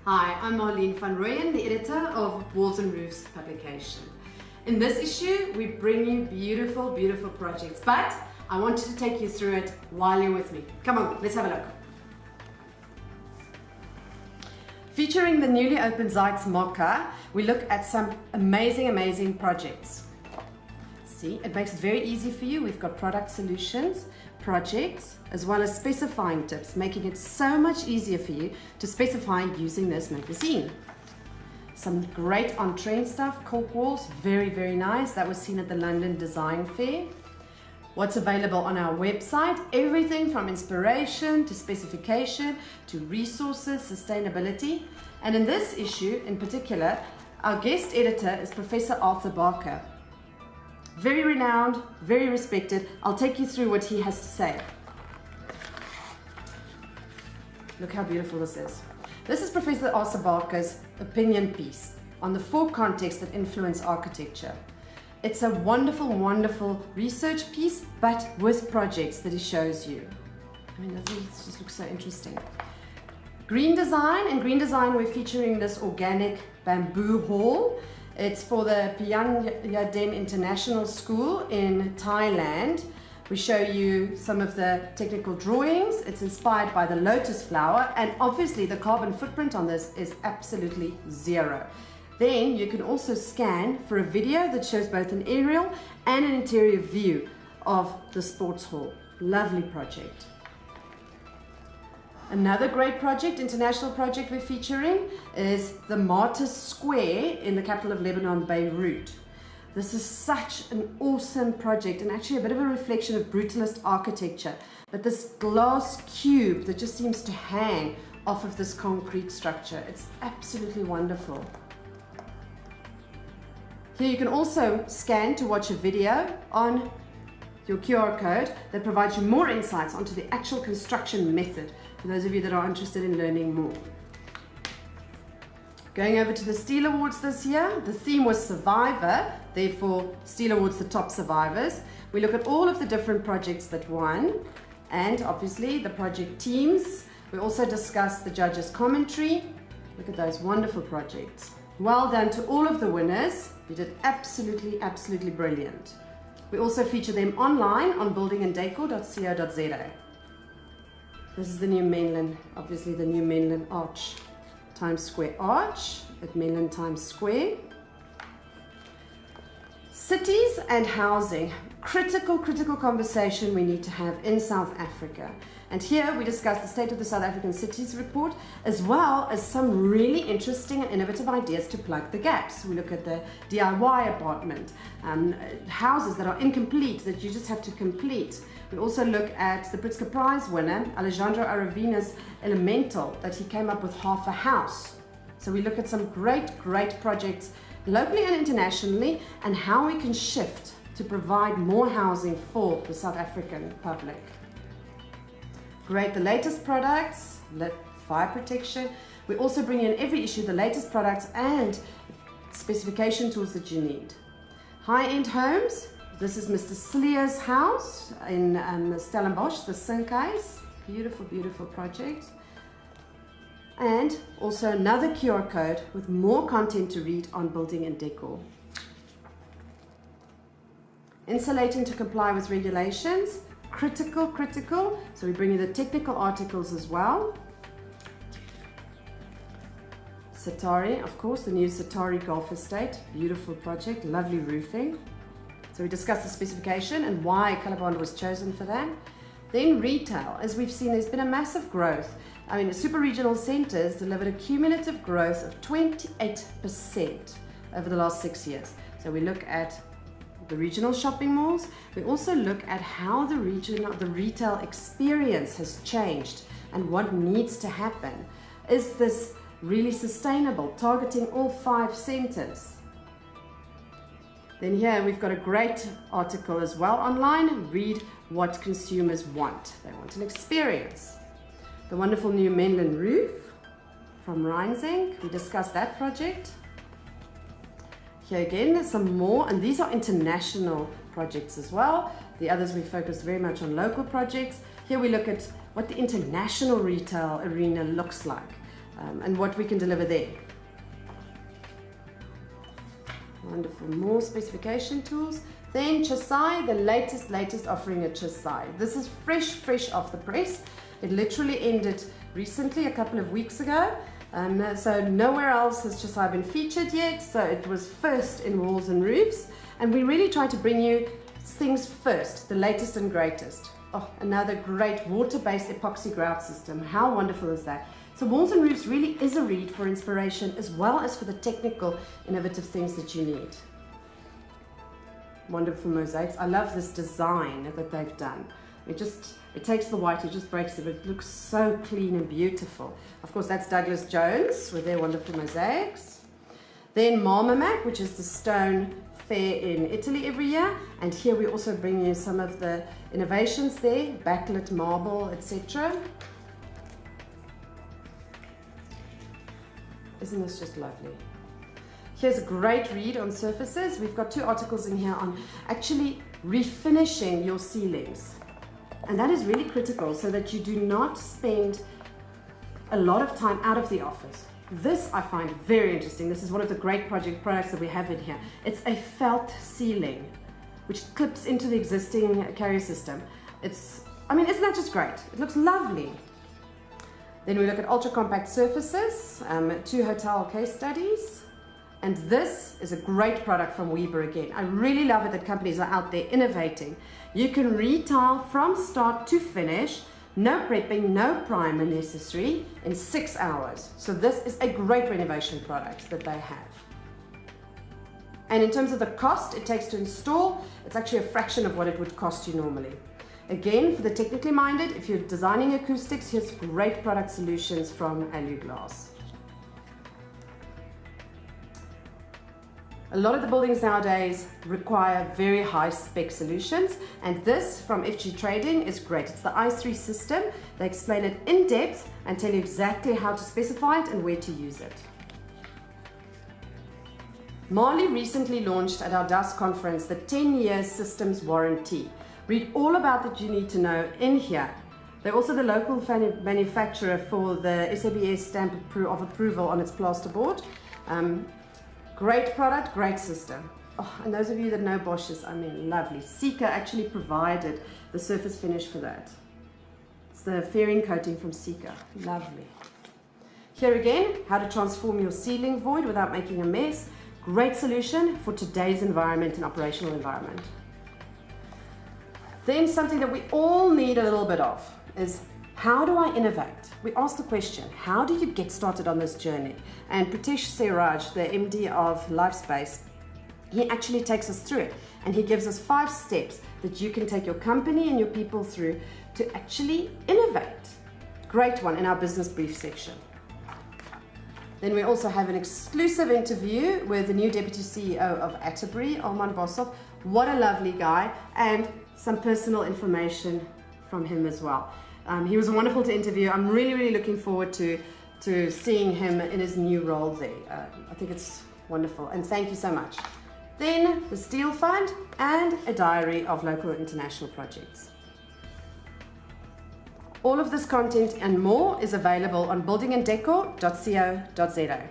Hi, I'm Marlene van Rooyen, the editor of Walls and Roofs publication. In this issue, we bring you beautiful, beautiful projects, but I wanted to take you through it while you're with me. Come on, let's have a look. Featuring the newly opened Zeitz Mocha, we look at some amazing, amazing projects. See, it makes it very easy for you. We've got product solutions, projects, as well as specifying tips, making it so much easier for you to specify using this magazine. Some great on-trend stuff, cork walls, very, very nice. That was seen at the London Design Fair. What's available on our website, everything from inspiration to specification to resources, sustainability. And in this issue in particular, our guest editor is Professor Arthur Barker. Very renowned, very respected. I'll take you through what he has to say. Look how beautiful this is. This is Professor Arthur Barker's opinion piece on the 4 contexts that influence architecture. It's a wonderful, wonderful research piece, but with projects that he shows you. I mean, this just looks so interesting. Green design. In green design, we're featuring this organic bamboo hall. It's for the Piyanyadem International School in Thailand. We show you some of the technical drawings. It's inspired by the lotus flower, and obviously the carbon footprint on this is absolutely 0. Then you can also scan for a video that shows both an aerial and an interior view of the sports hall. Lovely project. Another great project, international project we're featuring is the Martyrs Square in the capital of Lebanon, Beirut. This is such an awesome project and actually a bit of a reflection of brutalist architecture. But this glass cube that just seems to hang off of this concrete structure, it's absolutely wonderful. Here you can also scan to watch a video on your QR code that provides you more insights onto the actual construction method for those of you that are interested in learning more. Going over to the Steel Awards this year, the theme was Survivor, therefore Steel Awards the top survivors. We look at all of the different projects that won and obviously the project teams. We also discuss the judges' commentary. Look at those wonderful projects. Well done to all of the winners. You did absolutely, absolutely brilliant. We also feature them online on buildinganddecor.co.za. This is the new Menlyn, obviously the new Menlyn Arch, Times Square Arch at Menlyn Times Square. Cities and housing, critical conversation we need to have in South Africa. And here we discuss the State of the South African Cities report, as well as some really interesting and innovative ideas to plug the gaps. We look at the DIY apartment, houses that are incomplete that you just have to complete. We also look at the Pritzker Prize winner, Alejandro Aravina's Elemental, that he came up with half a house. So we look at some great projects locally and internationally and how we can shift to provide more housing for the South African public. Great, the latest products, fire protection. We also bring in every issue the latest products and specification tools that you need. High-end homes. This is Mr. Sleer's house in Stellenbosch, the Sinkhuis. Beautiful, beautiful project. And also another QR code with more content to read on building and decor. Insulating to comply with regulations. Critical. So we bring you the technical articles as well. Satari, of course, the new Satari Golf Estate. Beautiful project, lovely roofing. So we discussed the specification and why Colorbond was chosen for that. Then retail. As we've seen, there's been a massive growth. I mean, the super regional centers delivered a cumulative growth of 28% over the last 6 years. So we look at the regional shopping malls. We also look at how the retail experience has changed and what needs to happen. Is this really sustainable, targeting all 5 centers? Then here we've got a great article as well online. Read what consumers want. They want an experience. The wonderful new Menlyn roof from Rheinzink. We discussed that project. Here again, there's some more, and these are international projects as well. The others we focused very much on local projects. Here we look at what the international retail arena looks like. and what we can deliver there. Wonderful, more specification tools. Then Chasai, the latest offering at Chasai. This is fresh off the press. It literally ended recently, a couple of weeks ago. So nowhere else has Chasai been featured yet. So it was first in walls and roofs. And we really try to bring you things first, the latest and greatest. Oh, another great water-based epoxy grout system. How wonderful is that? So walls and roofs really is a read for inspiration as well as for the technical, innovative things that you need. Wonderful mosaics. I love this design that they've done. It takes the white, it just breaks it, but it looks so clean and beautiful. Of course, that's Douglas Jones with their wonderful mosaics. Then Marmamac, which is the stone fair in Italy every year. And here we also bring you some of the innovations there, backlit marble, etc. Isn't this just lovely? Here's a great read on surfaces. We've got 2 articles in here on actually refinishing your ceilings. And that is really critical so that you do not spend a lot of time out of the office. This I find very interesting. This is one of the great products that we have in here. It's a felt ceiling, which clips into the existing carrier system. Isn't that just great? It looks lovely. Then we look at ultra compact surfaces, 2 hotel case studies. And this is a great product from Weber again. I really love it that companies are out there innovating. You can retile from start to finish, no prepping, no primer necessary, in 6 hours. So this is a great renovation product that they have. And in terms of the cost it takes to install, it's actually a fraction of what it would cost you normally. Again, for the technically minded, if you're designing acoustics, here's great product solutions from Aluglass. A lot of the buildings nowadays require very high spec solutions, and this from FG Trading is great. It's the i3 system. They explain it in depth and tell you exactly how to specify it and where to use it. Marley recently launched at our DAS conference the 10-year systems warranty. Read all about that you need to know in here. They're also the local manufacturer for the SABS stamp of approval on its plasterboard. Great product, great system. Oh, and those of you that know Bosch's, lovely. Sika actually provided the surface finish for that. It's the fairing coating from Sika. Lovely. Here again, how to transform your ceiling void without making a mess. Great solution for today's environment and operational environment. Then something that we all need a little bit of is, how do I innovate? We asked the question, how do you get started on this journey? And Pritesh Siraj, the MD of Lifespace, he actually takes us through it. And he gives us 5 steps that you can take your company and your people through to actually innovate. Great one in our business brief section. Then we also have an exclusive interview with the new Deputy CEO of Atterbury, Armand Boshoff. What a lovely guy, and some personal information from him as well. He was wonderful to interview. I'm really looking forward to seeing him in his new role there. I think it's wonderful, and thank you so much. Then the Steel Fund and a diary of local and international projects. All of this content and more is available on buildinganddecor.co.za.